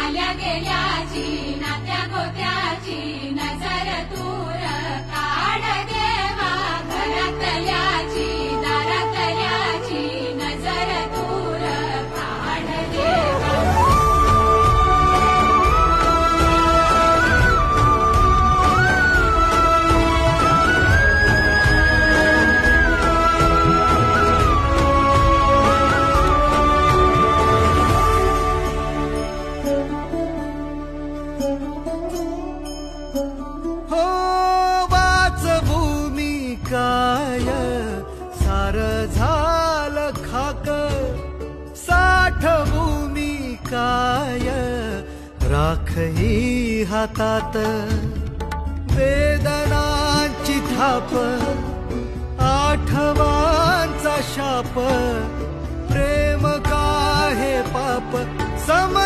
आल्या गेल्याची नात्या गोत्याची नजर दूर काढ देवा घरातल्याची दारातल्याची नजर दूर काढ देवा काय सार झालं खाक साठभूमी काय राखही हातात वेदनांची थाप आठवांचा शाप प्रेम का हे पाप सम